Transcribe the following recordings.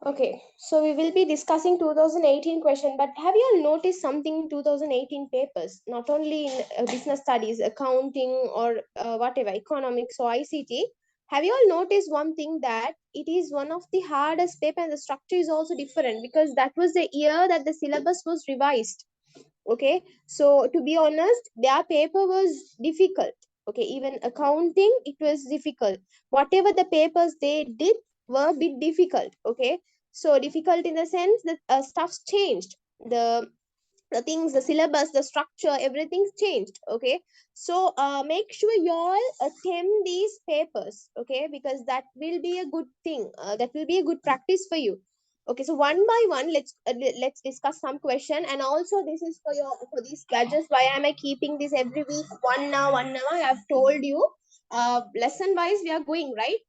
Okay, so we will be discussing 2018 question, but have you all noticed something in 2018 papers, not only in business studies, accounting or whatever, economics or ICT? Have you all noticed one thing that it is one of the hardest paper and the structure is also different because that was the year that the syllabus was revised. Okay, so to be honest, their paper was difficult. Okay, even accounting, it was difficult. Whatever the papers they did were a bit difficult. Okay, so difficult in the sense that stuff's changed, the things, the syllabus, the structure, everything's changed. Okay, so make sure you all attempt these papers. Okay, because that will be a good thing, that will be a good practice for you. Okay, so one by one, let's discuss some question. And also this is for your, for these badges, why am I keeping this every week, 1 hour, I have told you, lesson wise we are going, right?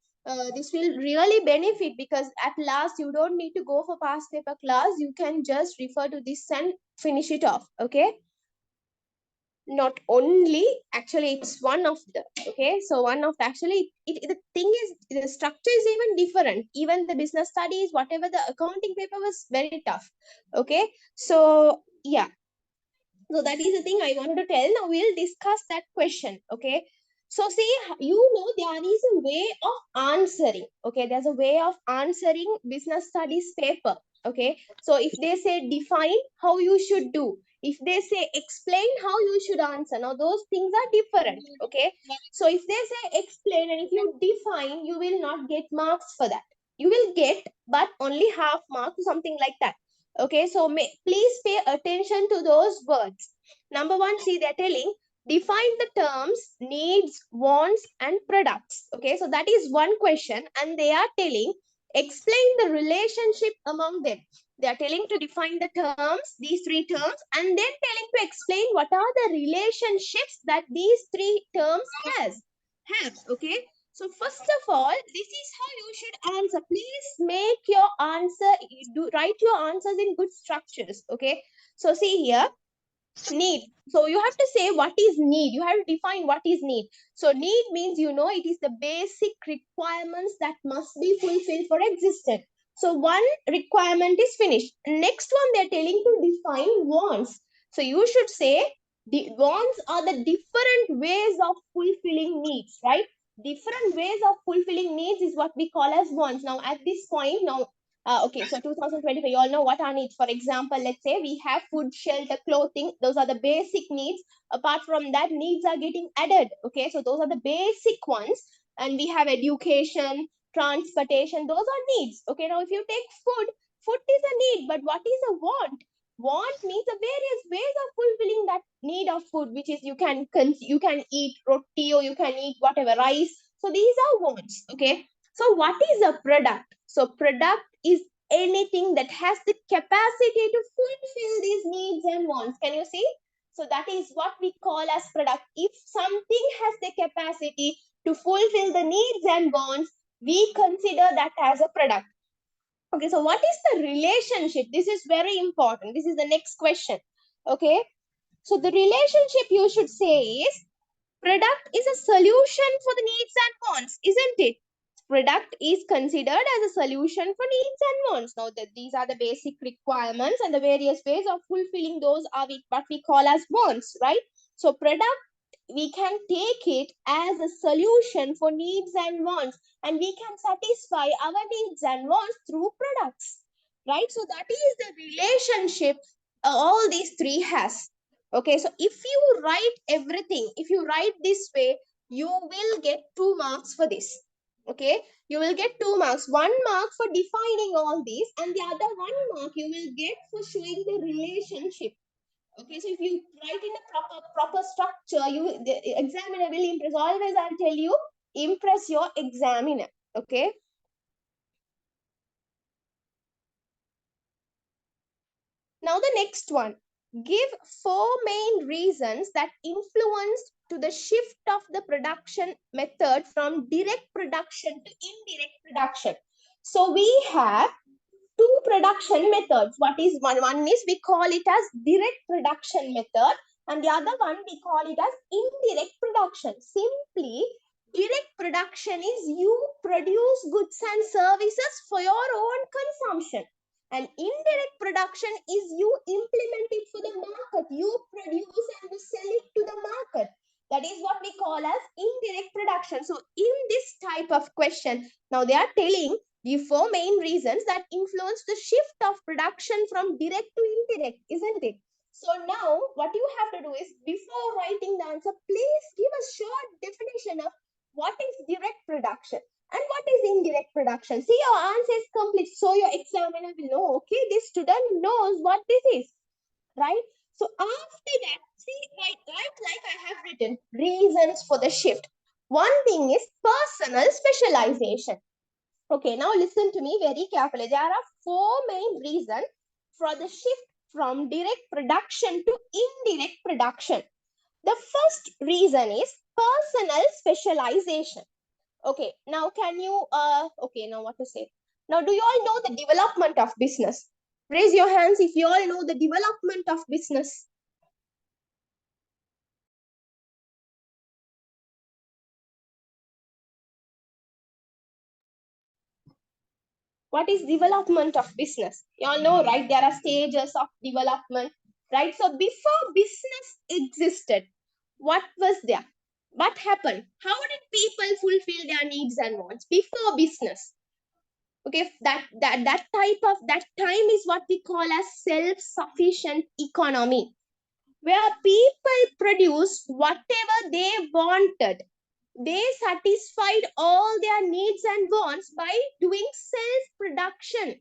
This will really benefit because at last you don't need to go for past paper class, you can just refer to this and finish it off. Okay, not only, actually it's one of the, okay, so one of the, actually the thing is the structure is even different. Even the business studies, whatever, the accounting paper was very tough. Okay, so yeah, so that is the thing I wanted to tell. Now we'll discuss that question. Okay, so see, you know, there is a way of answering. Okay, there's a way of answering business studies paper. Okay, so if they say define, how you should do. If they say explain, how you should answer. Now those things are different. Okay, so if they say explain and if you define, you will not get marks for that. You will get, but only half marks, something like that. Okay, so please pay attention to those words. Number one, see, they're telling define the terms needs, wants, and products. Okay, so that is one question, and they are telling explain the relationship among them. They are telling to define the terms, these three terms, and then telling to explain what are the relationships that these three terms have. Okay, so first of all, this is how you should answer. Please make your answer, write your answers in good structures. Okay, so see here, need. So you have to say what is need. You have to define what is need. So need means, you know, it is the basic requirements that must be fulfilled for existence. So one requirement is finished. Next one, they're telling to define wants. So you should say the wants are the different ways of fulfilling needs, right? Different ways of fulfilling needs is what we call as wants. Now at this point, now okay, so 2025, you all know what are needs. For example, let's say we have food, shelter, clothing. Those are the basic needs. Apart from that, needs are getting added. Okay, so those are the basic ones. And we have education, transportation. Those are needs. Okay, now if you take food, food is a need. But what is a want? Want means the various ways of fulfilling that need of food, which is you can eat roti or you can eat whatever rice. So these are wants. Okay, so what is a product? So product is anything that has the capacity to fulfill these needs and wants. Can you see? So that is what we call as product. If something has the capacity to fulfill the needs and wants, we consider that as a product. Okay, so what is the relationship? This is very important. This is the next question. Okay, so the relationship you should say is product is a solution for the needs and wants, isn't it? Product is considered as a solution for needs and wants. Now, these are the basic requirements and the various ways of fulfilling those are what we call as wants, right? So, product, we can take it as a solution for needs and wants, and we can satisfy our needs and wants through products, right? So, that is the relationship all these three has. Okay, so if you write everything, if you write this way, you will get 2 marks for this. Okay, you will get 2 marks. 1 mark for defining all these, and the other 1 mark you will get for showing the relationship. Okay, so if you write in a proper structure, the examiner will impress. Always I'll tell you, impress your examiner. Okay. Now the next one, give 4 main reasons that influenced to the shift of the production method from direct production to indirect production. So we have 2 production methods. What is one? One is we call it as direct production method, and the other one we call it as indirect production. Simply, direct production is you produce goods and services for your own consumption. And indirect production is you implement it for the market. You produce and you sell it to the market. That is what we call as indirect production. So in this type of question, now they are telling the four main reasons that influence the shift of production from direct to indirect, isn't it? So now what you have to do is, before writing the answer, please give a short definition of what is direct production and what is indirect production. See, your answer is complete. So your examiner will know, okay, this student knows what this is, right? So after that, see, right, like I have written reasons for the shift. One thing is personal specialization. Okay, now listen to me very carefully. There are four main reasons for the shift from direct production to indirect production. The first reason is personal specialization. Okay, now can you, okay, now what to say? Now, do you all know the development of business? Raise your hands if you all know the development of business. What is development of business? You all know, right? There are stages of development, right? So before business existed, what was there? What happened? How did people fulfill their needs and wants before business? Okay, that time is what we call as self-sufficient economy, where people produced whatever they wanted. They satisfied all their needs and wants by doing self-production.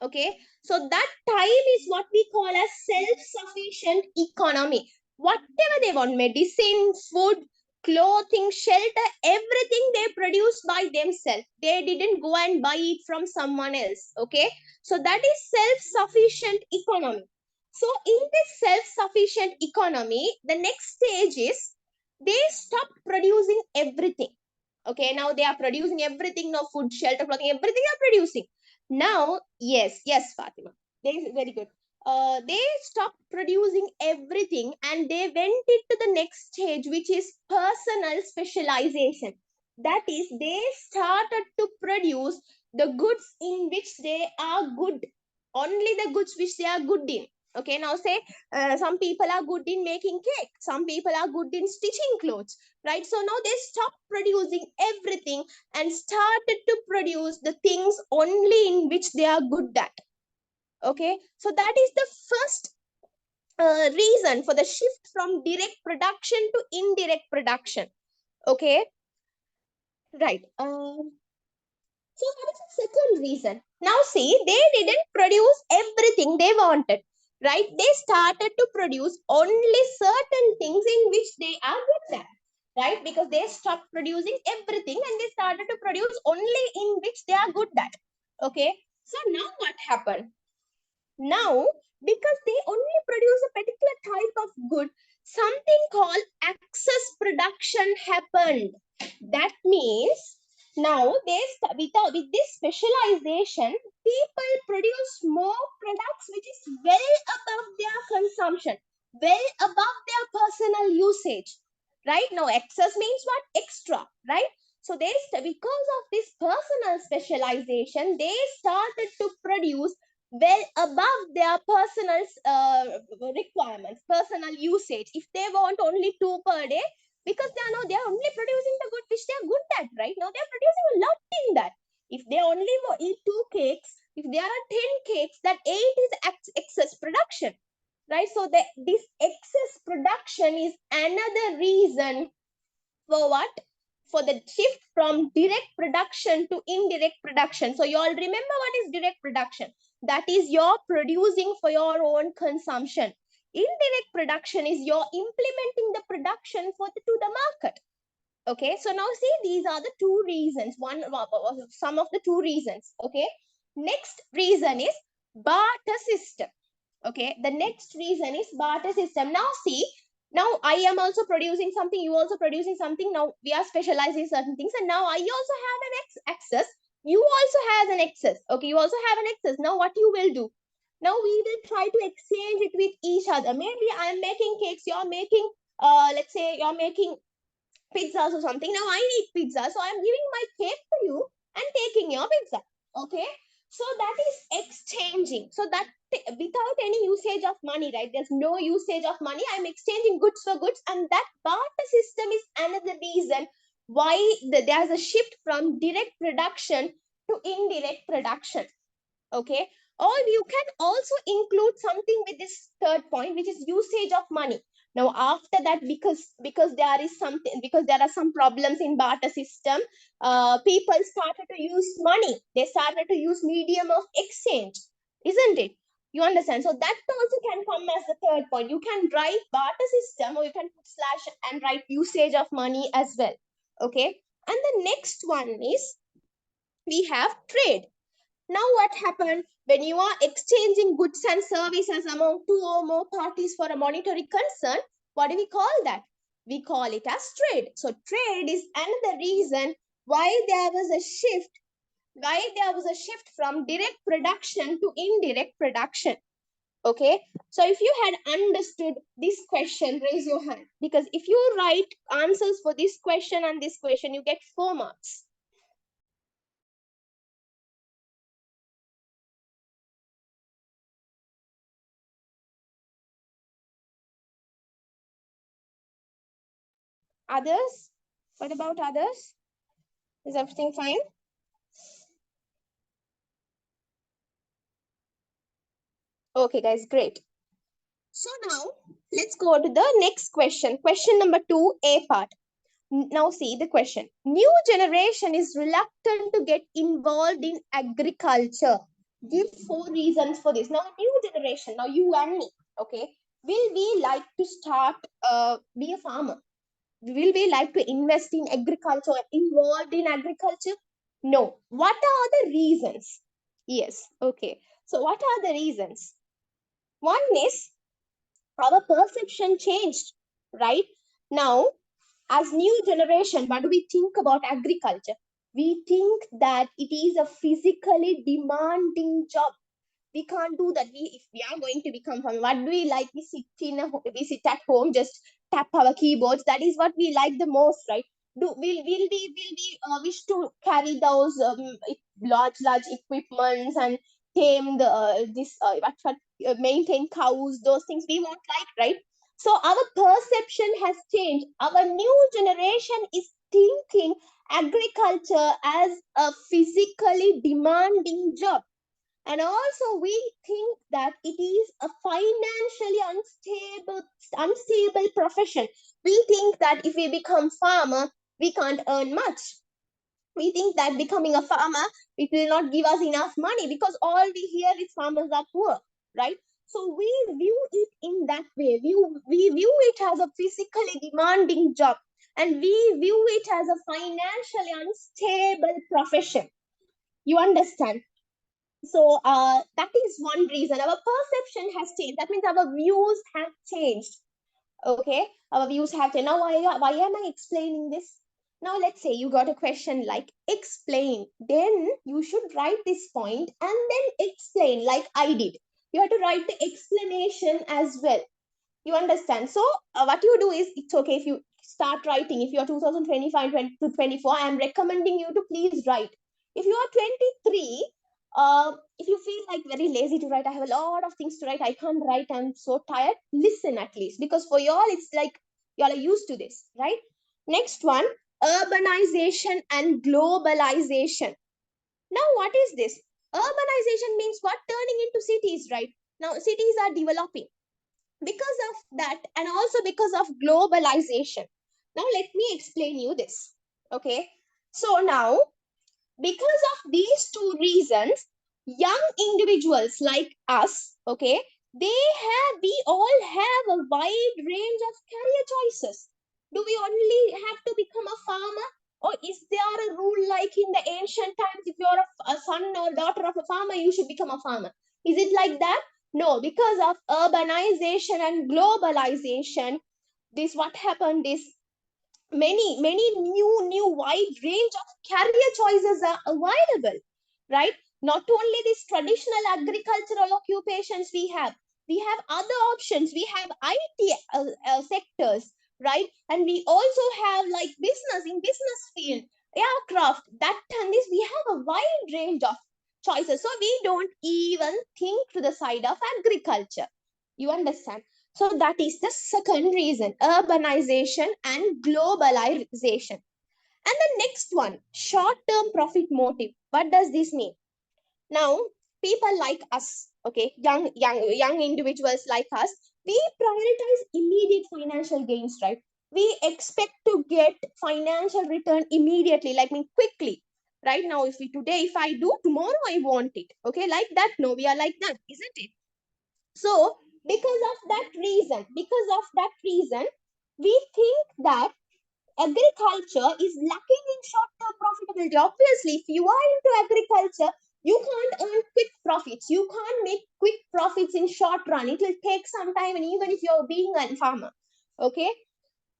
Okay, so that time is what we call as self-sufficient economy. Whatever they want, medicine, food, clothing, shelter, everything they produce by themselves. They didn't go and buy it from someone else. Okay, so that is self-sufficient economy. So in this self-sufficient economy, the next stage is they stopped producing everything. Okay, now they are producing everything. Now food, shelter, clothing, everything are producing. Now, yes, Fatima. They very good. They stopped producing everything and they went into the next stage, which is personal specialization. That is, they started to produce the goods in which they are good. Only the goods which they are good in. Okay, now say some people are good in making cake. Some people are good in stitching clothes, right? So now they stopped producing everything and started to produce the things only in which they are good at. Okay, so that is the first reason for the shift from direct production to indirect production. Okay, right. So that is the second reason. Now see, they didn't produce everything they wanted, right? They started to produce only certain things in which they are good at, right? Because they stopped producing everything and they started to produce only in which they are good at. Okay, so now what happened? Now, because they only produce a particular type of good, something called excess production happened. That means now with this specialization, people produce more products which is well above their consumption, well above their personal usage. Right now, excess means what? Extra, right? So because of this personal specialization, they started to produce well above their personal requirements, personal usage. If they want only 2 per day, because they're only producing the good which they're good at, right? Now they're producing a lot in that. If they only eat 2 cakes, if there are 10 cakes, that 8 is excess production, right? So this excess production is another reason for what? For the shift from direct production to indirect production. So you all remember what is direct production? That is you're producing for your own consumption. Indirect production is you're implementing the production to the market. Okay, so now see, these are the two reasons. Some of the two reasons. Okay, next reason is barter system. Okay, the next reason is barter system. Now see, now I am also producing something, you also producing something. Now we are specializing certain things, and now I also have an excess. You also have an excess. Okay, you also have an excess. Now what you will do? Now we will try to exchange it with each other. Maybe I am making cakes, you're making let's say you're making pizzas or something. Now I need pizza, so I'm giving my cake to you and taking your pizza. Okay, so that is exchanging. So that without any usage of money, right? There's no usage of money. I'm exchanging goods for goods, and that barter system is another reason why there's a shift from direct production to indirect production. Okay, or you can also include something with this third point, which is usage of money. Now after that, because there is something, because there are some problems in barter system, people started to use money. They started to use medium of exchange, isn't it? You understand? So that also can come as the third point. You can write barter system, or you can put slash and write usage of money as well. Okay, and the next one is we have trade. Now, what happened when you are exchanging goods and services among two or more parties for a monetary concern? What do we call that? We call it as trade. So, trade is another reason why there was a shift. Why there was a shift from direct production to indirect production. Okay. So, if you had understood this question, raise your hand. Because if you write answers for this question and this question, you get 4 marks. Others? What about others? Is everything fine? Okay, guys, great. So now let's go to the next question. Question number 2, A part. Now see the question. New generation is reluctant to get involved in agriculture. Give 4 reasons for this. Now, new generation, now you and me, okay, will we like to start, be a farmer? Will we like to invest in agriculture, involved in agriculture? No. What are the reasons? Yes, okay. So what are the reasons? One is our perception changed, right? Now, as new generation, what do we think about agriculture? We think that it is a physically demanding job. We can't do that. If we are going to become farmer, what do we like? We sit at home, just tap our keyboards. That is what we like the most, right? Will we wish to carry those large equipments and tame the this what maintain cows? Those things we won't like, right? So our perception has changed. Our new generation is thinking agriculture as a physically demanding job, and also we think that it is a financially unstable profession. We think that if we become farmer, we can't earn much. We think that becoming a farmer, it will not give us enough money, because all we hear is farmers are poor, right? So we view it in that way. We view it as a physically demanding job, and we view it as a financially unstable profession. You understand? So that is one reason our perception has changed. That means our views have changed. Okay, our views have changed. Now, why am I explaining this? Now, let's say you got a question like explain. Then you should write this point and then explain like I did. You have to write the explanation as well. You understand? So what you do is, it's okay if you start writing. If you are 2025 to 24, I am recommending you to please write. If you are 23, if you feel like very lazy to write, I have a lot of things to write, I can't write, I'm so tired, listen at least, because for y'all it's like y'all are used to this, right? Next one, urbanization and globalization. Now what is this? Urbanization means what? Turning into cities, right? Now cities are developing because of that, and also because of globalization. Now let me explain you this. Okay, so now because of these two reasons, young individuals like us, okay, we all have a wide range of career choices. Do we only have to become a farmer, or is there a rule like in the ancient times, if you're a son or daughter of a farmer, you should become a farmer? Is it like that? No, because of urbanization and globalization, this what happened is many new wide range of career choices are available, right? Not only these traditional agricultural occupations we have other options. We have IT sectors, right? And we also have like business, in business field, aircraft, that and this, we have a wide range of choices. So we don't even think to the side of agriculture. You understand? So that is the second reason, urbanization and globalization. And the next one, short-term profit motive. What does this mean? Now, people like us, okay, young individuals like us, we prioritize immediate financial gains, right? We expect to get financial return immediately, like mean quickly. Right now, if we today, if I do, tomorrow I want it. Okay, like that. No, we are like that, isn't it? So, because of that reason, we think that agriculture is lacking in short-term profitability. Obviously, if you are into agriculture, you can't earn quick profits. You can't make quick profits in short run. It will take some time, and even if you're being a farmer, okay.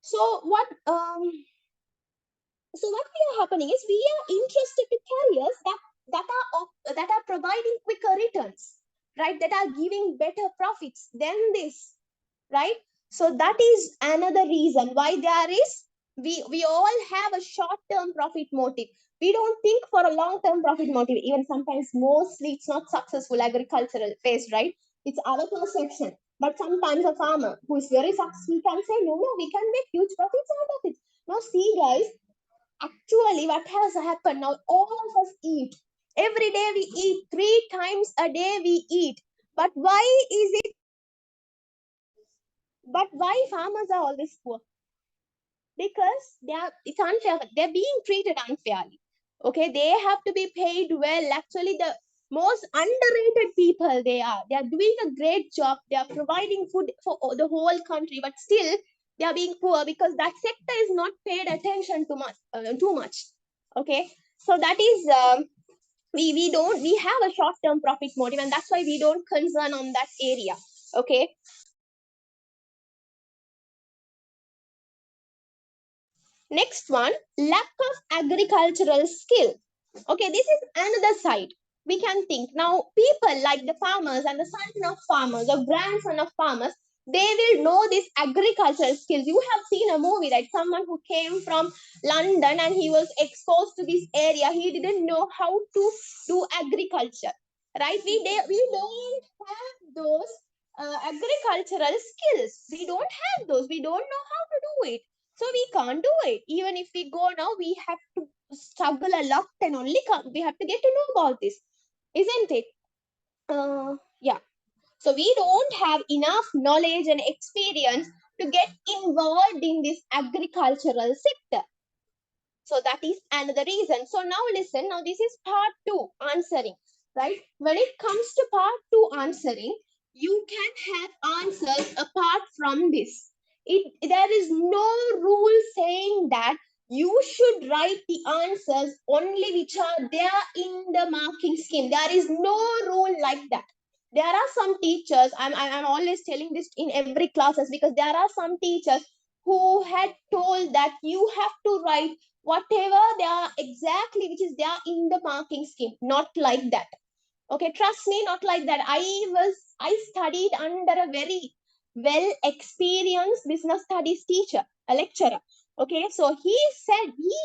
So what we are happening is we are interested to carriers that are providing quicker returns, right? That are giving better profits than this, right? So that is another reason why there is, we all have a short-term profit motive. We don't think for a long-term profit motive. Even sometimes, mostly it's not successful agricultural phase, right? It's our perception. But sometimes a farmer who is very successful can say, no, no, we can make huge profits out of it. Now, see, guys, actually, what has happened now, all of us eat. Every day we eat, 3 times a day we eat. But why is it? But why farmers are always poor? Because it's unfair. They're being treated unfairly. Okay, they have to be paid well. Actually, the most underrated people they are doing a great job. They are providing food for the whole country, but still they are being poor because that sector is not paid attention too much. Okay, so that is we have a short term profit motive, and that's why we don't concern on that area. Okay. Next one, lack of agricultural skill. Okay, this is another side. We can think now, people like the farmers and the son of farmers or grandson of farmers, they will know these agricultural skills. You have seen a movie, right? Someone who came from London and he was exposed to this area. He didn't know how to do agriculture, right? We don't have those agricultural skills. We don't have those. We don't know how to do it. So we can't do it. Even if we go now, we have to struggle a lot and only come. We have to get to know about this, isn't it? Yeah. So we don't have enough knowledge and experience to get involved in this agricultural sector. So that is another reason. So now listen, now this is part 2, answering, right? When it comes to part 2 answering, you can have answers apart from this. There is no rule saying that you should write the answers only which are there in the marking scheme. There is no rule like that. There are some teachers, I'm always telling this in every classes, because there are some teachers who had told that you have to write whatever they are exactly which is there in the marking scheme. Not like that. Okay, trust me, not like that. I studied under a very well experienced business studies teacher, a lecturer. Okay, so he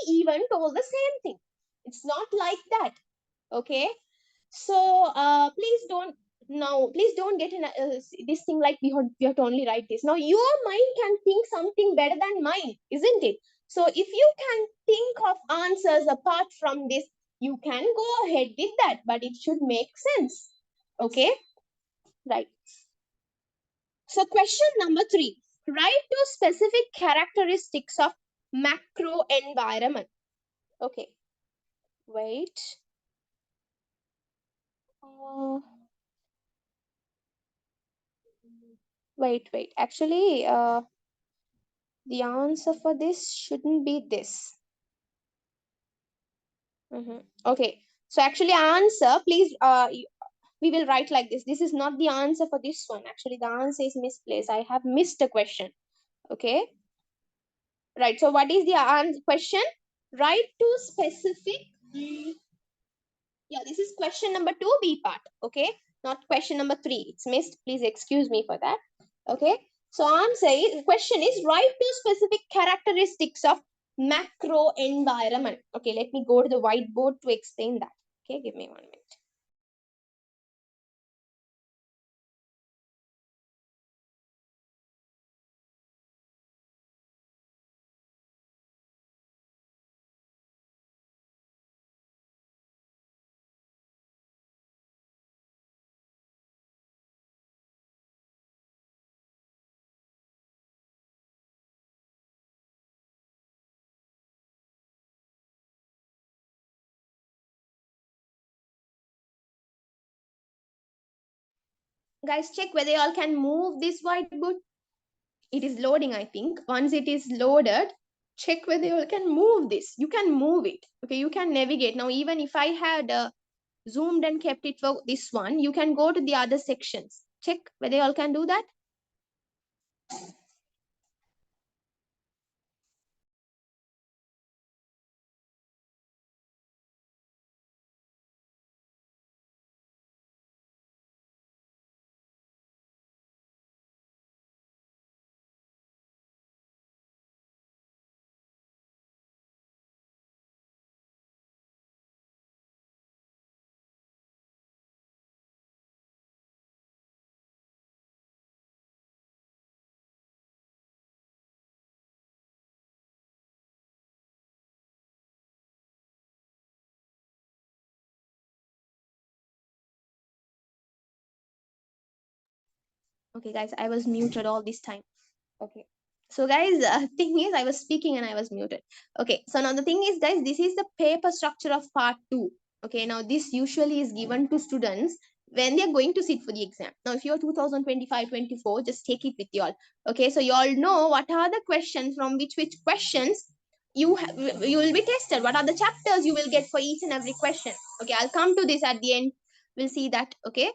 even told the same thing. It's not like that. Okay, so please don't get in this thing like we have to only write this. Now your mind can think something better than mine, isn't it? So if you can think of answers apart from this, you can go ahead with that, but it should make sense. Okay, right. So question number 3, write 2 specific characteristics of macro environment. Okay, wait. Wait. Actually, the answer for this shouldn't be this. Okay. So actually answer, please, we will write like this. This is not the answer for this one. Actually, the answer is misplaced. I have missed a question. Okay. Right. So what is the question? Write to specific. Yeah, this is question number 2, B part. Okay. Not question number 3. It's missed. Please excuse me for that. Okay. So question is, write two specific characteristics of macro environment. Okay, let me go to the whiteboard to explain that. Okay, give me 1 minute. Guys, check whether you all can move this whiteboard. It is loading, I think. Once it is loaded, check whether you all can move this. You can move it. Okay, you can navigate. Now, even if I had zoomed and kept it for this one, you can go to the other sections. Check whether you all can do that. Okay, guys, I was muted all this time. Okay. So guys, thing is I was speaking and I was muted. Okay. So now the thing is, guys, this is the paper structure of part 2. Okay. Now this usually is given to students when they're going to sit for the exam. Now, if you're 2025-24, just take it with y'all. Okay. So you all know what are the questions, from which questions you will be tested. What are the chapters you will get for each and every question. Okay. I'll come to this at the end. We'll see that. Okay.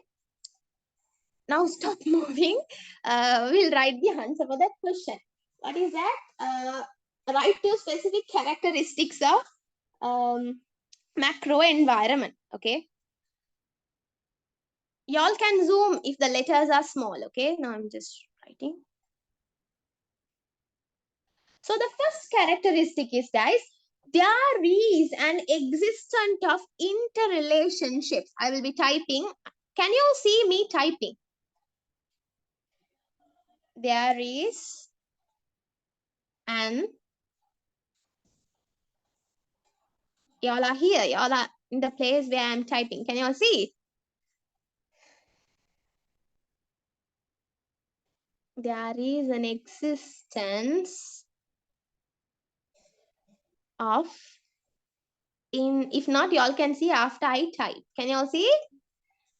Now stop moving. We'll write the answer for that question. What is that? Write two specific characteristics of macro environment. Okay. Y'all can zoom if the letters are small. Okay. Now I'm just writing. So the first characteristic is, guys, there is an existence of interrelationships. I will be typing. Can you see me typing? There is an, y'all are here, y'all are in the place where I'm typing. Can you all see? There is an existence of, if not, y'all can see after I type. Can you all see?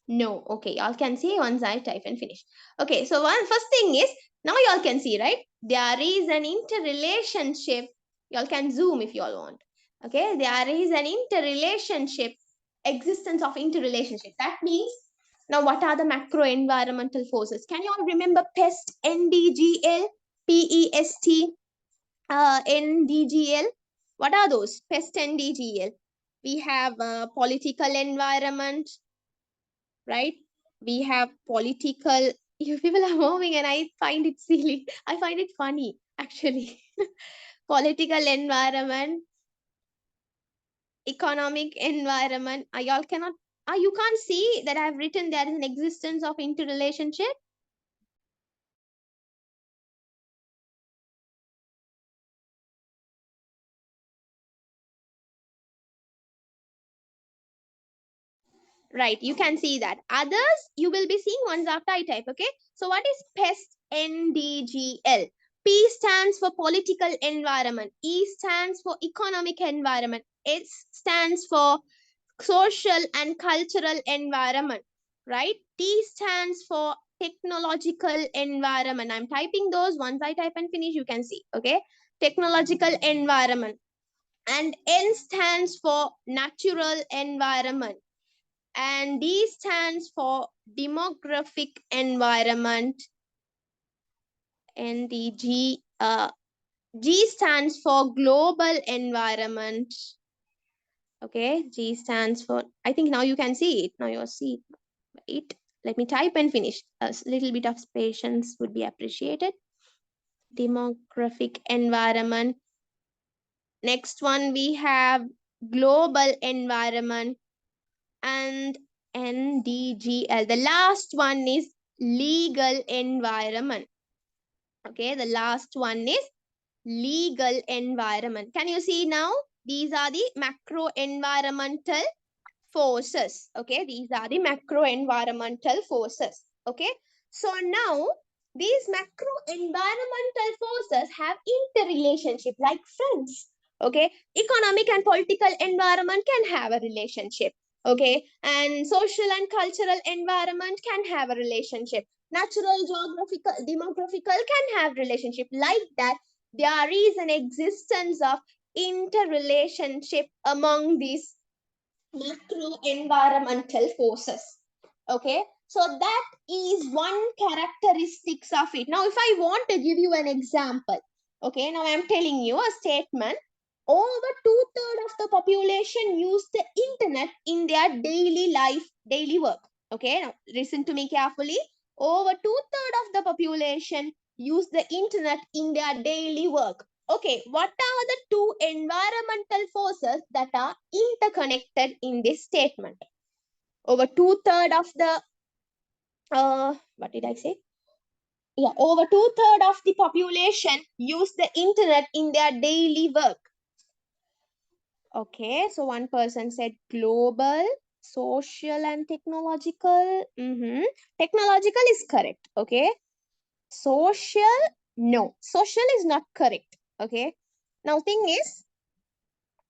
No. Okay, y'all can see once I type and finish. Okay, so first thing is, now y'all can see, right? There is an interrelationship. Y'all can zoom if y'all want. Okay, there is an interrelationship, existence of interrelationship. That means, now what are the macro environmental forces? Can you all remember PEST, NDGL, PEST, NDGL? What are those? PEST, NDGL. We have political environment, right? We have political, you people are moving and I find it silly. I find it funny, actually. Political environment, economic environment. Y'all cannot, you can't see that I've written there is an existence of interrelationship. Right, you can see that. Others, you will be seeing once after I type, okay? So what is PEST, NDGL? P stands for political environment. E stands for economic environment. S stands for social and cultural environment, right? T stands for technological environment. I'm typing those. Once I type and finish, you can see, okay? Technological environment. And N stands for natural environment. And D stands for demographic environment. And the G stands for global environment. Okay, G stands for, I think now you can see it. Now you see it. Let me type and finish. A little bit of patience would be appreciated. demographic environment. Next one, we have global environment and NDGL. The last one is legal environment. Okay, the last one is legal environment. Can you see now? These are the macro environmental forces. Okay, these are the macro environmental forces. Okay, so now these macro environmental forces have interrelationship like friends. Okay, economic and political environment can have a relationship. Okay, and social and cultural environment can have a relationship. Natural, geographical, demographical can have relationship. Like that, there is an existence of interrelationship among these macro environmental forces. Okay, so that is one characteristics of it. Now if I want to give you an example, okay, now I am telling you a statement. Over 2/3 of the population use the internet in their daily life, daily work. Okay, now listen to me carefully. Over 2/3 of the population use the internet in their daily work. Okay, what are the two environmental forces that are interconnected in this statement? Over 2/3 of the, what did I say? Yeah, over 2/3 of the population use the internet in their daily work. Okay, so one person said global, social, and technological. Technological is correct. Okay, social, no, social is not correct. Okay, now thing is,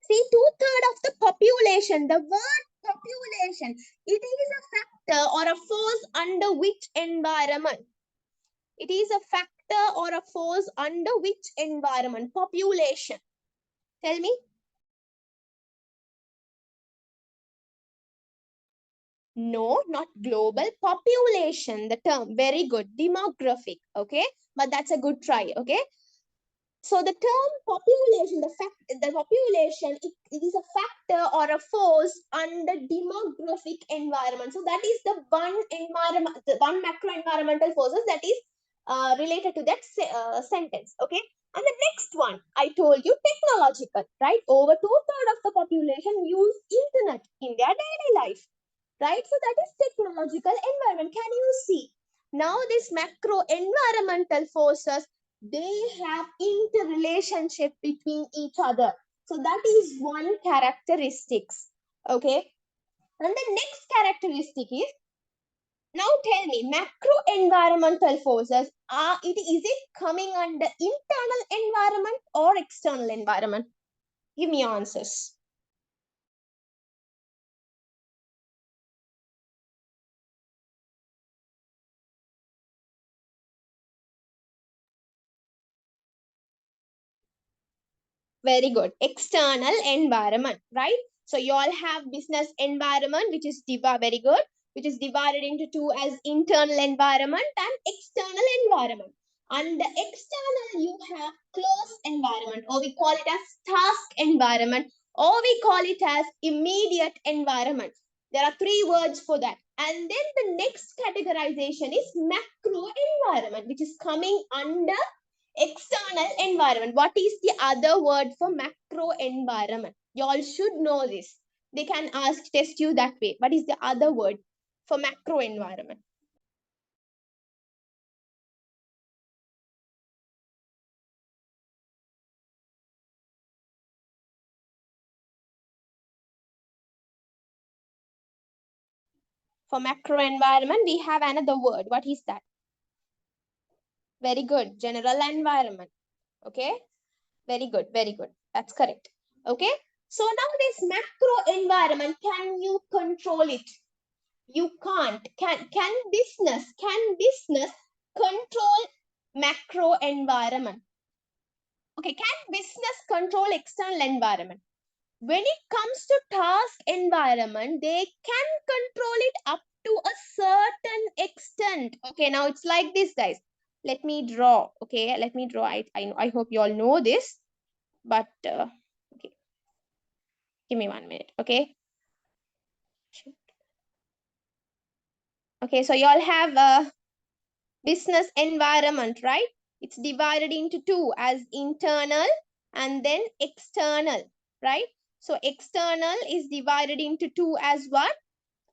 see, 2/3 of the population, the word population, it is a factor or a force under which environment? It is a factor or a force under which environment? Population. Tell me. No, not global. Population, the term. Very good. Demographic. Okay. But that's a good try. Okay. So the term population, the population, it is a factor or a force under demographic environment. So that is the one environment, the one macro environmental forces that is related to that sentence. Okay. And the next one, I told you technological, right? Over 2/3 of the population use internet in their daily life, right? So that is technological environment. Can you see? Now this macro environmental forces, they have interrelationship between each other. So that is one characteristics. Okay. And the next characteristic is, now tell me, macro environmental forces, is it coming under internal environment or external environment? Give me answers. Very good. External environment, right? So you all have business environment, which is very good, which is divided into two as internal environment and external environment. Under external, you have closed environment, or we call it as task environment, or we call it as immediate environment. There are three words for that. And then the next categorization is macro environment, which is coming under external environment. What is the other word for macro environment? You all should know this. They can test you that way. What is the other word for macro environment? For macro environment, we have another word. What is that? Very good. General environment. Okay. Very good. Very good. That's correct. Okay. So now this macro environment, can you control it? You can't. Can business control macro environment? Okay, can business control external environment? When it comes to task environment, they can control it up to a certain extent. Okay, now it's like this, guys. Let me draw. Okay, let me draw. I hope you all know this, but okay, give me 1 minute. Okay. Okay, so you all have a business environment, right? It's divided into two as internal and then external, right? So external is divided into two as what?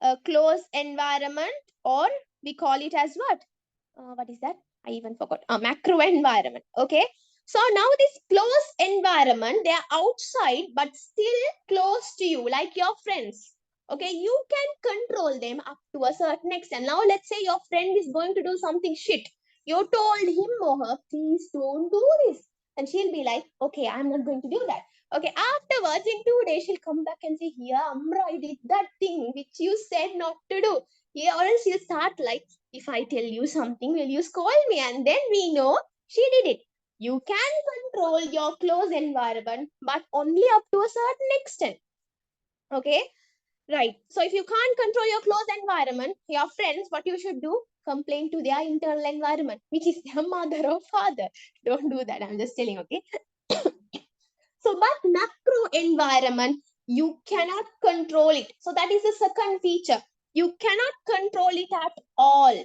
A closed environment, or we call it as what is that? I even forgot. A macro environment. Okay. So now this closed environment, they are outside but still close to you, like your friends. Okay, you can control them up to a certain extent. Now let's say your friend is going to do something shit. You told him or her, please don't do this. And she'll be like, okay, I'm not going to do that. Okay, afterwards, in 2 days, she'll come back and say, yeah, Amra, I did that thing which you said not to do. Yeah, or else she'll start like, if I tell you something, will you scold me? And then we know she did it. You can control your close environment, but only up to a certain extent. Okay, right. So if you can't control your close environment, your friends, what you should do? Complain to their internal environment, which is their mother or father. Don't do that. I'm just telling, okay? So, but macro environment, you cannot control it. So that is the second feature. You cannot control it at all.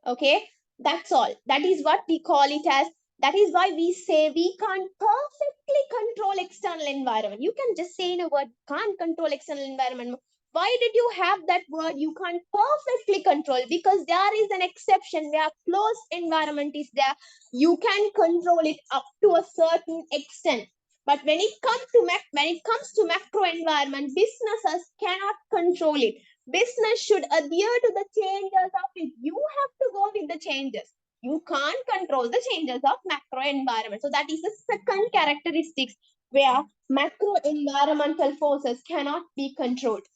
Okay, that's all. That is what we call it as. That is why we say we can't perfectly control external environment. You can just say in a word, can't control external environment. Why did you have that word? You can't perfectly control, because there is an exception where closed environment is there. You can control it up to a certain extent. But when it comes to macro environment, businesses cannot control it. Business should adhere to the changes of it. You have to go with the changes. You can't control the changes of macro environment. So that is the second characteristics where macro environmental forces cannot be controlled.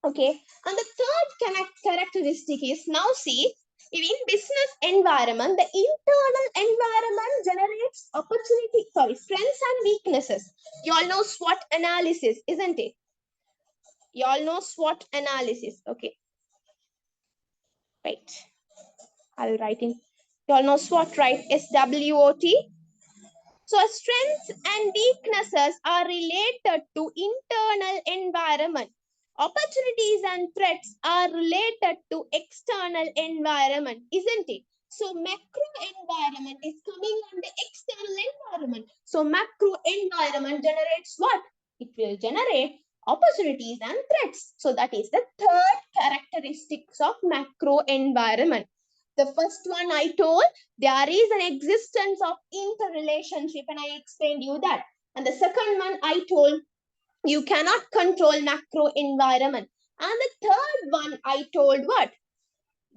Okay. And the third characteristic is, now see, in business environment, the internal environment generates strengths and weaknesses. You all know SWOT analysis, isn't it? You all know SWOT analysis. Okay. Right. I'll write in. You all know SWOT, right? SWOT. So strengths and weaknesses are related to internal environment. Opportunities and threats are related to external environment, isn't it? So macro environment is coming on the external environment. So macro environment generates what? It will generate opportunities and threats. So that is the third characteristics of macro environment. The first one I told, there is an existence of interrelationship, and I explained you that. And the second one I told, you cannot control macro environment. And the third one I told, what?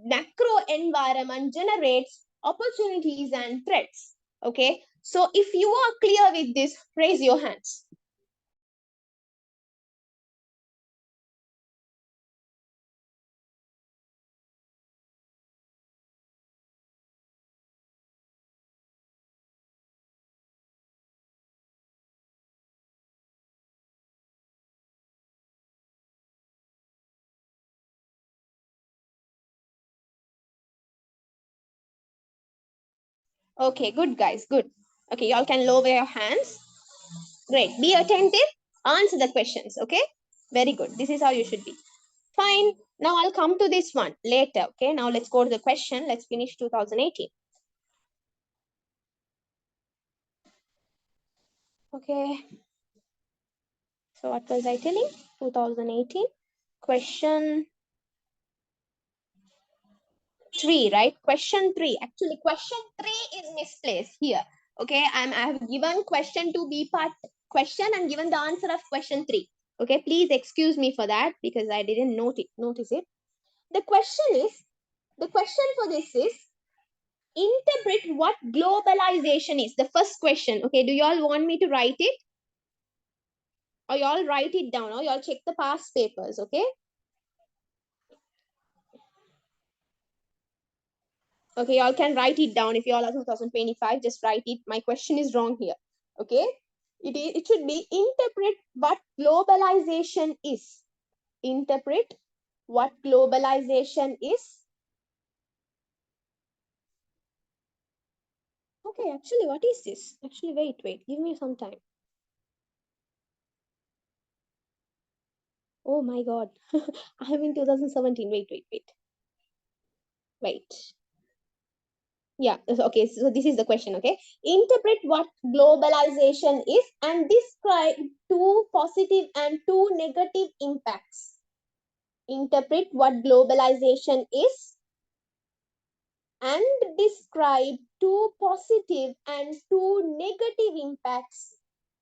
Macro environment generates opportunities and threats. Okay. So if you are clear with this, raise your hands. Okay, good guys, good. Okay, y'all can lower your hands. Great. Be attentive. Answer the questions. Okay. Very good. This is how you should be. Fine. Now I'll come to this one later. Okay. Now let's go to the question. Let's finish 2018. Okay. So what was I telling? 2018. Question 3, right? Question 3. Actually, question 3 is misplaced here. Okay. I have given question to be part question and given the answer of question 3. Okay. Please excuse me for that because I didn't notice it. The question for this is, interpret what globalization is. The first question. Okay, do you all want me to write it? Or you all write it down, or you all check the past papers, okay? Okay, you all can write it down. If you all are 2025, just write it. My question is wrong here, okay? It should be, interpret what globalization is. Interpret what globalization is. Okay, actually, what is this? Actually, wait. Give me some time. Oh my God. I am in 2017. Wait. Yeah, okay, so this is the question, okay? Interpret what globalization is and describe two positive and two negative impacts. Interpret what globalization is and describe two positive and two negative impacts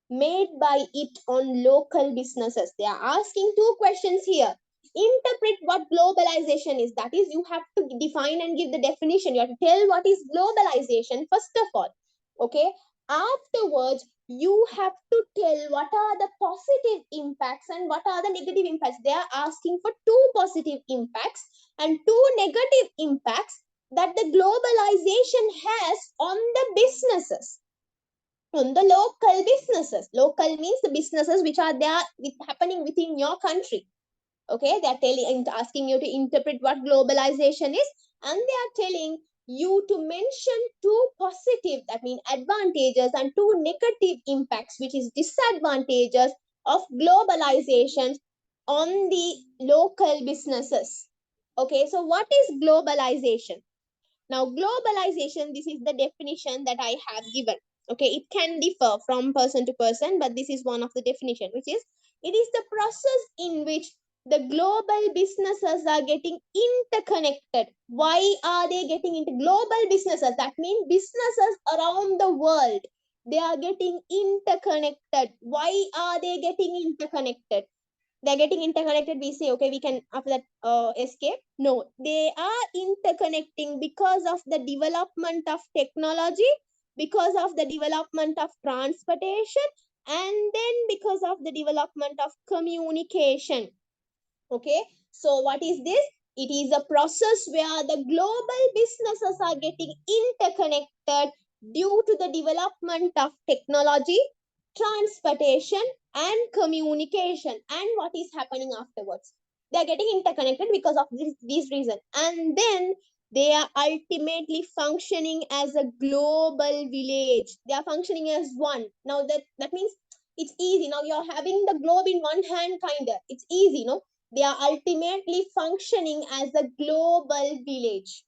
made by it on local businesses. They are asking two questions here. Interpret what globalization is. That is, you have to define and give the definition. You have to tell what is globalization first of all. Okay. Afterwards, you have to tell what are the positive impacts and what are the negative impacts. They are asking for two positive impacts and two negative impacts that the globalization has on the businesses, on the local businesses. Local means the businesses which are there happening within your country. Okay, they are telling, asking you to interpret what globalization is, and they are telling you to mention two positive, that means advantages, and two negative impacts, which is disadvantages of globalization on the local businesses. Okay, so what is globalization? Now, globalization, this is the definition that I have given. Okay, it can differ from person to person, but this is one of the definition, which is, it is the process in which the global businesses are getting interconnected. Why are they getting into global businesses? That means businesses around the world, they are getting interconnected. Why are they getting interconnected? They're getting interconnected, we say, okay, we can after that escape. No, they are interconnecting because of the development of technology, because of the development of transportation, and then because of the development of communication. Okay, so what is this? It is a process where the global businesses are getting interconnected due to the development of technology, transportation, and communication. And what is happening afterwards? They are getting interconnected because of these reasons. And then they are ultimately functioning as a global village. They are functioning as one. Now that means it's easy. Now you're having the globe in one hand, kinda. It's easy, no? They are ultimately functioning as a global village.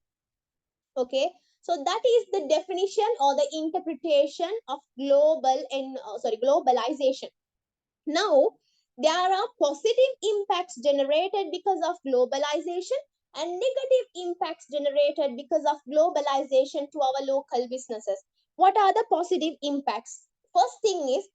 Okay, so that is the definition or the interpretation of globalization. Now, there are positive impacts generated because of globalization and negative impacts generated because of globalization to our local businesses. What are the positive impacts? First thing is,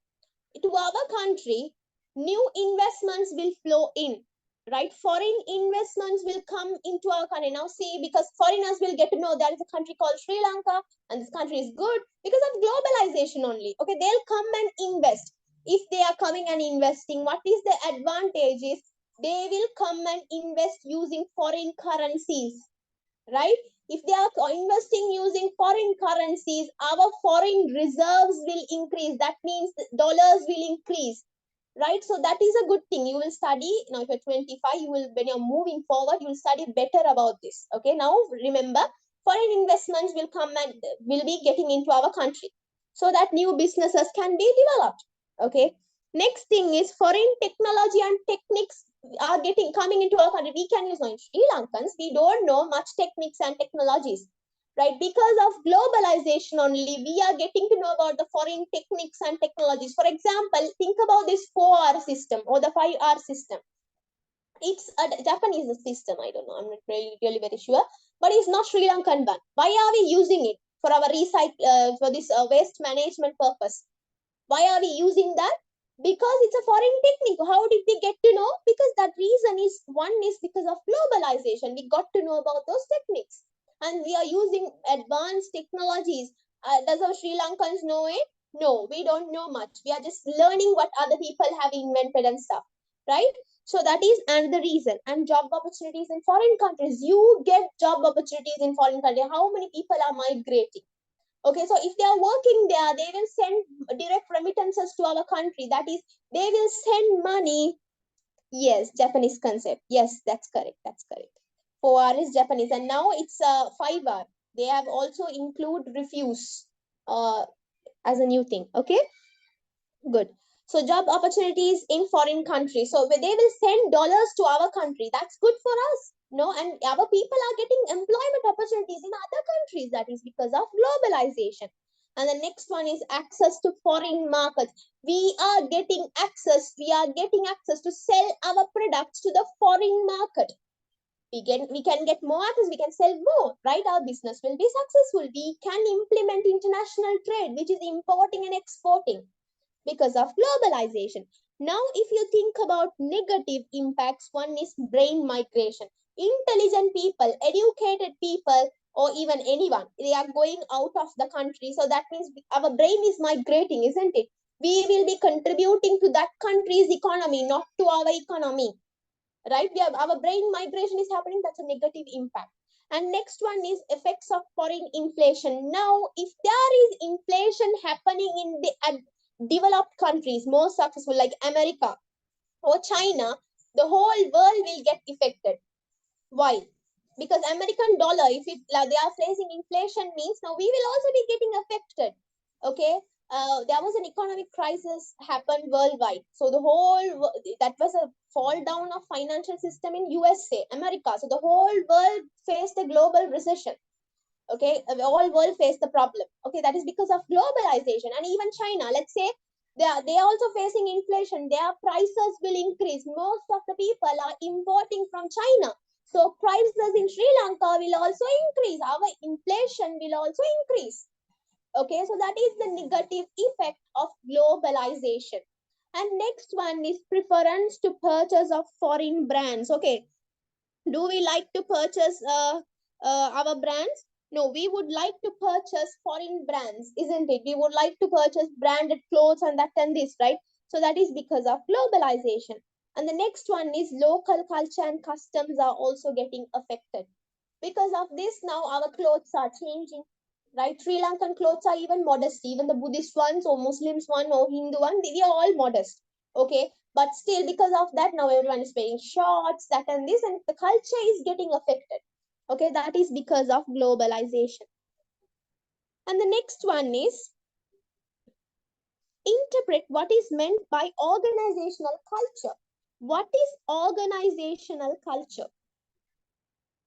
to our country, new investments will flow in, right? Foreign investments will come into our country. Now see, because foreigners will get to know there is a country called Sri Lanka and this country is good because of globalization only. Okay, they'll come and invest. If they are coming and investing, what is the advantage is they will come and invest using foreign currencies, right? If they are investing using foreign currencies, our foreign reserves will increase. That means dollars will increase, right? So that is a good thing. You will study, now if you're 25, you will, when you're moving forward, you will study better about this. Okay, now remember, foreign investments will come and will be getting into our country so that new businesses can be developed. Okay, next thing is foreign technology and techniques are coming into our country. We can use, now in Sri Lankans, we don't know much techniques and technologies, right? Because of globalization only, we are getting to know about the foreign techniques and technologies. For example, think about this 4R system or the 5R system. It's a Japanese system. I don't know. I'm not really very sure, but it's not Sri Lankan one. Why are we using it for our for this waste management purpose? Why are we using that? Because it's a foreign technique. How did we get to know? Because that reason is, one is because of globalization. We got to know about those techniques. And we are using advanced technologies. Does our Sri Lankans know it? No, we don't know much. We are just learning what other people have invented and stuff, right? So that is another reason. And job opportunities in foreign countries. You get job opportunities in foreign countries. How many people are migrating? Okay, so if they are working there, they will send direct remittances to our country. That is, they will send money. Yes, Japanese concept. Yes, that's correct. That's correct. 4R is Japanese, and now it's 5R. They have also include refuse as a new thing. Okay, good. So job opportunities in foreign countries. So they will send dollars to our country. That's good for us. No, and our people are getting employment opportunities in other countries. That is because of globalization. And the next one is access to foreign markets. We are getting access. We are getting access to sell our products to the foreign market. We can get more access. We can sell more, right? Our business will be successful. We can implement international trade, which is importing and exporting because of globalization. Now, if you think about negative impacts, one is brain migration. Intelligent people, educated people, or even anyone, they are going out of the country. So that means our brain is migrating, isn't it? We will be contributing to that country's economy, not to our economy, right? We have our brain migration is happening. That's a negative impact. And next one is effects of foreign inflation. Now, if there is inflation happening in the developed countries, more successful like America or China, the whole world will get affected. Why? Because American dollar, if it like they are facing inflation, means now we will also be getting affected. Okay, there was an economic crisis happened worldwide, so the whole that was a fall down of financial system in USA, America. So the whole world faced a global recession. Okay, all world face the problem. Okay, that is because of globalization. And even China, let's say they are also facing inflation. Their prices will increase. Most of the people are importing from China, so prices in Sri Lanka will also increase. Our inflation will also increase. Okay, so that is the negative effect of globalization. And next one is preference to purchase of foreign brands. Okay, do we like to purchase our brands? No, we would like to purchase foreign brands, isn't it? We would like to purchase branded clothes and that and this, right? So that is because of globalization. And the next one is local culture and customs are also getting affected. Because of this, now our clothes are changing, right? Sri Lankan clothes are even modest. Even the Buddhist ones or Muslims one or Hindu one, they are all modest. Okay, but still because of that, now everyone is wearing shorts, that and this, and the culture is getting affected. Okay, that is because of globalization. And the next one is interpret what is meant by organizational culture. What is organizational culture?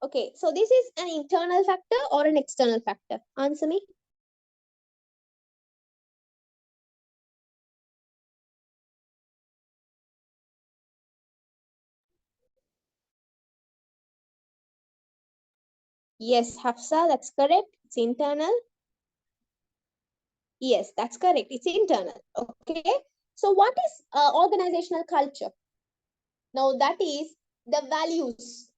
Okay, so this is an internal factor or an external factor? Answer me. Yes, Hafsa, that's correct. It's internal. Yes, that's correct. It's internal. Okay. So what is organizational culture? Now that is the values,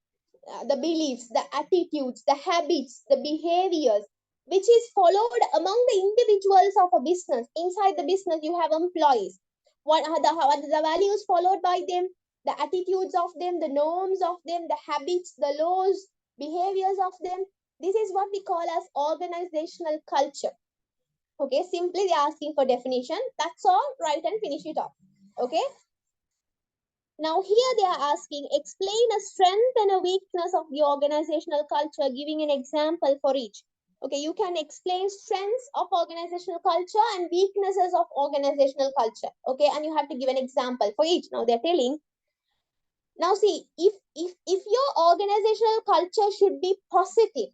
the beliefs, the attitudes, the habits, the behaviors, which is followed among the individuals of a business. Inside the business, you have employees. What are the values followed by them? The attitudes of them, the norms of them, the habits, the laws, behaviors of them. This is what we call as organizational culture. Okay, simply they're asking for definition. That's all. Write and finish it off. Okay. Now here they are asking, explain a strength and a weakness of the organizational culture, giving an example for each. Okay, you can explain strengths of organizational culture and weaknesses of organizational culture. Okay, and you have to give an example for each. Now they're telling, now see, if your organizational culture should be positive,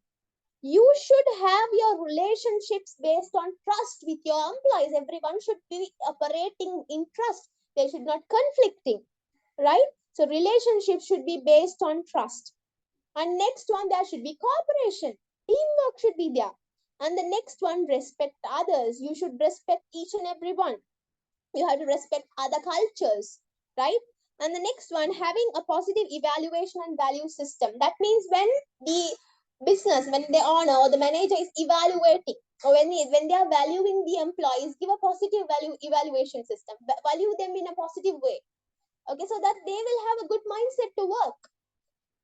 you should have your relationships based on trust with your employees. Everyone should be operating in trust. They should not conflicting, right? So relationships should be based on trust. And next one, there should be cooperation. Teamwork should be there. And the next one, respect others. You should respect each and every one. You have to respect other cultures, right? And the next one, having a positive evaluation and value system. That means when the business, when the owner or the manager is evaluating, or when they are valuing the employees, give a positive value evaluation system. Value them in a positive way. Okay, so that they will have a good mindset to work.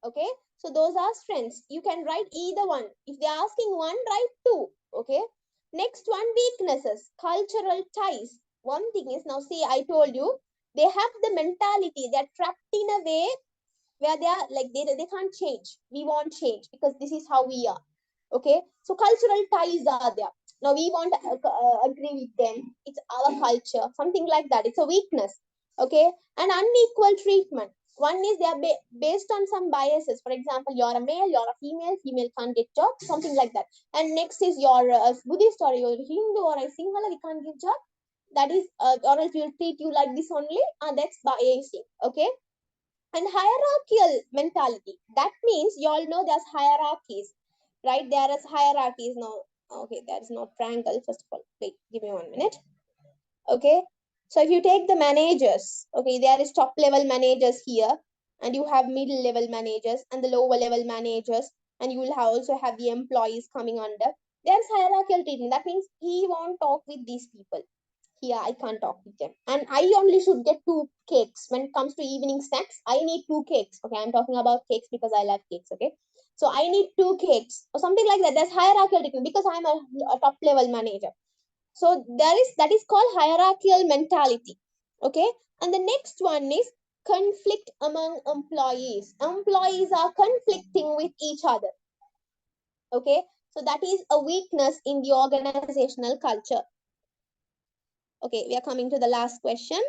Okay, so those are strengths. You can write either one. If they're asking one, write two. Okay, next one, weaknesses, cultural ties. One thing is, now see, I told you, they have the mentality, they're trapped in a way where they are like, they can't change. We won't change because this is how we are. Okay, so cultural ties are there. Now we won't agree with them. It's our culture, something like that. It's a weakness. Okay, and unequal treatment. One is they are based on some biases. For example, you're a male, you're a female, female can't get job, something like that. And next is you're a Buddhist or you're Hindu or a Sinhala, we can't give job. That is, or else we'll treat you like this only. That's biasing. Okay. And hierarchical mentality. That means you all know there's hierarchies, right? There is hierarchies now. Okay, there is no triangle. First of all, wait, give me 1 minute. Okay, so if you take the managers, okay, there is top level managers here, and you have middle level managers and the lower level managers, and you will also have the employees coming under. There's hierarchical treatment. That means he won't talk with these people. Here I can't talk with them, and I only should get 2 cakes. When it comes to evening snacks, I need 2 cakes. Okay, I'm talking about cakes because I love cakes. Okay, so I need 2 cakes or something like that. There's hierarchical treatment because I'm a top level manager. So that is called hierarchical mentality. Okay, and the next one is conflict among employees. Employees are conflicting with each other. Okay, so that is a weakness in the organizational culture. Okay, we are coming to the last question.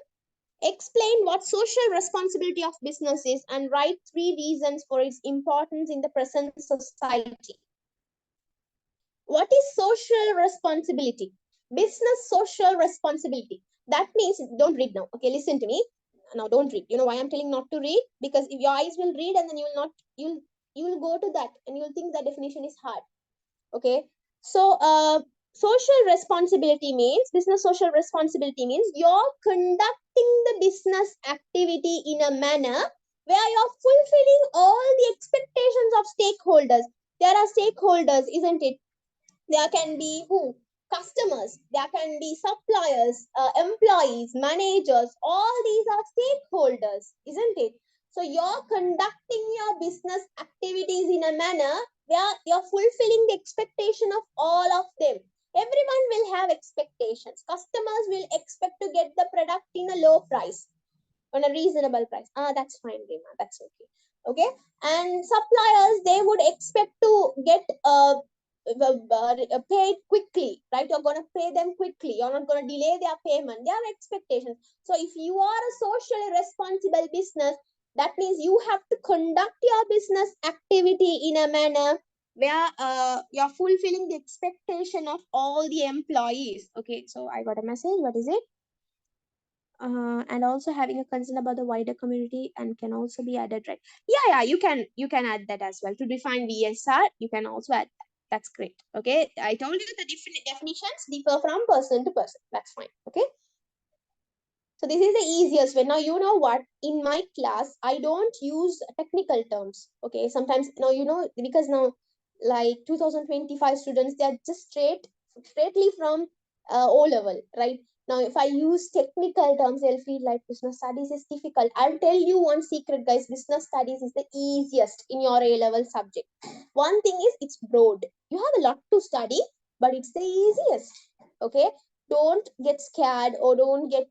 Explain what social responsibility of business is and write 3 reasons for its importance in the present society. What is social responsibility? Business social responsibility. That means, don't read now. Okay, listen to me. Now don't read. You know why I'm telling not to read? Because if your eyes will read and then you will not, you will go to that and you'll think the definition is hard. Okay. So social responsibility means, business social responsibility means you're conducting the business activity in a manner where you're fulfilling all the expectations of stakeholders. There are stakeholders, isn't it? There can be who? Customers, there can be suppliers, employees, managers, all these are stakeholders, isn't it? So you're conducting your business activities in a manner where you're fulfilling the expectation of all of them. Everyone will have expectations. Customers will expect to get the product in a low price, on a reasonable price. That's fine, Rima. That's okay. Okay. And suppliers, they would expect to get paid quickly, right? You're going to pay them quickly. You're not going to delay their payment. They have expectations. So if you are a socially responsible business, that means you have to conduct your business activity in a manner where you're fulfilling the expectation of all the employees. Okay, so I got a message. What is it? And also having a concern about the wider community and can also be added, right? Yeah, you can add that as well. To define VSR, you can also add that. That's great. Okay, I told you the different definitions differ from person to person. That's fine. Okay, so this is the easiest way. Now you know what, in my class I don't use technical terms. Okay, sometimes now you know, because now like 2025 students, they are just straightly from O level, right? Now if I use technical terms, they'll feel like business studies is difficult. I'll tell you one secret, guys. Business studies is the easiest in your A level subject. One thing is, it's broad. You have a lot to study, but it's the easiest. Okay, don't get scared or don't get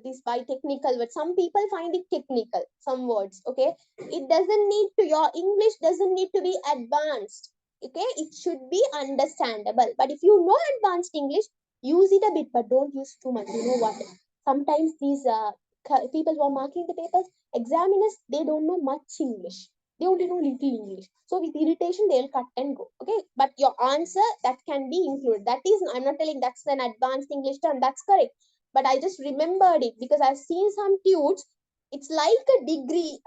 this by technical words. Some people find it technical, some words. Okay, it doesn't need to, your English doesn't need to be advanced. Okay, it should be understandable. But if you know advanced English, use it a bit, but don't use too much. You know what, sometimes these people who are marking the papers, examiners, they don't know much English. They only know little English. So with irritation, they'll cut and go. Okay, but your answer, that can be included. That is, I'm not telling that's an advanced English term, that's correct, but I just remembered it because I've seen some tutes. It's like a degree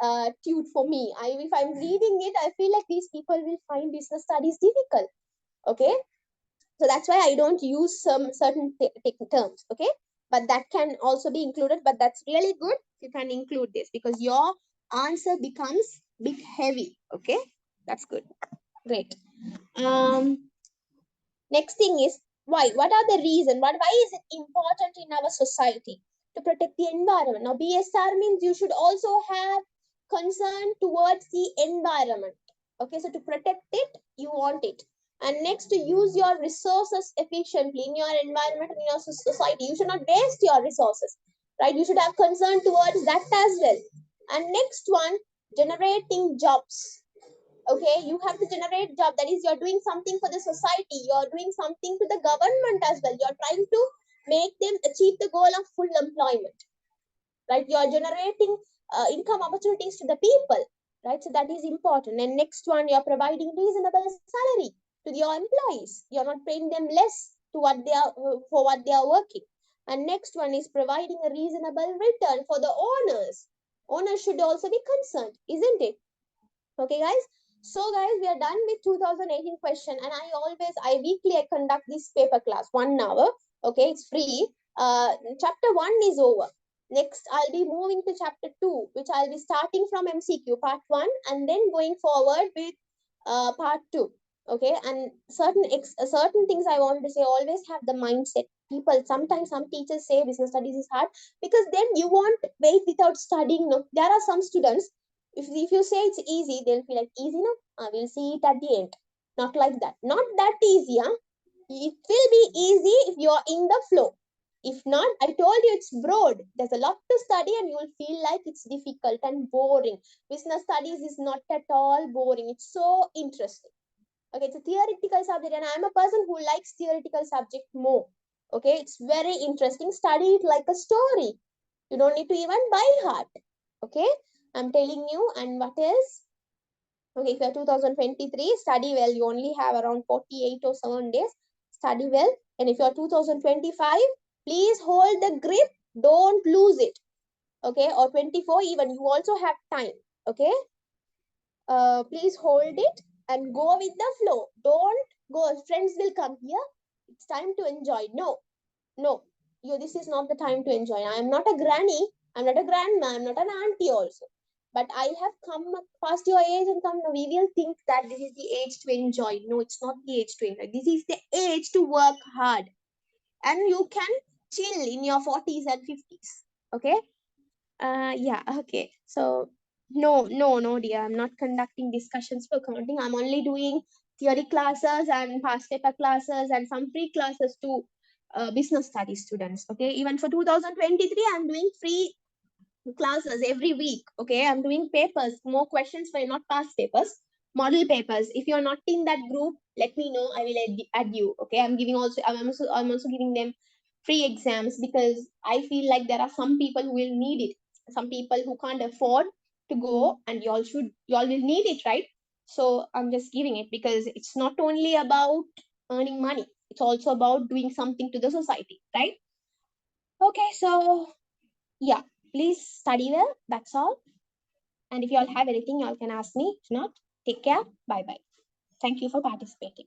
tute for me. If I'm reading it, I feel like these people will find business studies difficult. Okay, so that's why I don't use some certain terms. Okay, but that can also be included. But that's really good, you can include this, because your answer becomes bit heavy. Okay, that's good. Great. Next thing is, why? What are the reasons? Why is it important in our society to protect the environment? Now, BSR means you should also have concern towards the environment. Okay, so to protect it, you want it. And next, to use your resources efficiently in your environment, in your society. You should not waste your resources, right? You should have concern towards that as well. And next one, generating jobs. Okay, you have to generate job. That is, you're doing something for the society. You're doing something to the government as well. You're trying to make them achieve the goal of full employment, right? You're generating income opportunities to the people, right? So that is important. And next one, you're providing reasonable salary to your employees. You're not paying them less to what they are for what they are working. And next one is providing a reasonable return for the owners. Owners should also be concerned, isn't it? Okay, guys. So, guys, we are done with 2018 question, and I weekly conduct this paper class 1 hour. Okay, it's free. Chapter 1 is over. Next, I'll be moving to chapter 2, which I'll be starting from MCQ part 1 and then going forward with part 2. Okay, and certain things I want to say, always have the mindset. People, sometimes some teachers say business studies is hard because then you won't wait without studying. No, there are some students, if you say it's easy, they'll feel like easy, no? We'll see it at the end. Not like that. Not that easy, huh? It will be easy if you're in the flow. If not, I told you it's broad. There's a lot to study and you'll feel like it's difficult and boring. Business studies is not at all boring. It's so interesting. Okay, it's a theoretical subject and I'm a person who likes theoretical subject more. Okay, it's very interesting. Study it like a story. You don't need to even by heart. Okay, I'm telling you. And what else? Okay, if you're 2023, study well. You only have around 48 or 7 days. Study well. And if you're 2025, please hold the grip. Don't lose it. Okay, or 24 even. You also have time. Okay. Please hold it and go with the flow. Don't go. Friends will come here. It's time to enjoy. No, no. This is not the time to enjoy. I am not a granny. I'm not a grandma. I'm not an auntie also. But I have come past your age and come. We will think that this is the age to enjoy. No, it's not the age to enjoy. This is the age to work hard. And you can chill in your 40s and 50s. Okay? Yeah, okay. So, no, dear. I'm not conducting discussions for accounting. I'm only doing theory classes and past paper classes and some free classes to business studies students. Okay, even for 2023, I'm doing free classes every week. Okay, I'm doing papers, more questions for not past papers, model papers. If you're not in that group, let me know. I will add you. Okay, I'm also giving them free exams because I feel like there are some people who will need it. Some people who can't afford to go, and y'all will need it, right? So I'm just giving it because it's not only about earning money. It's also about doing something to the society, right? Okay, so yeah, please study well. That's all. And if you all have anything, you all can ask me. If not, take care. Bye bye. Thank you for participating.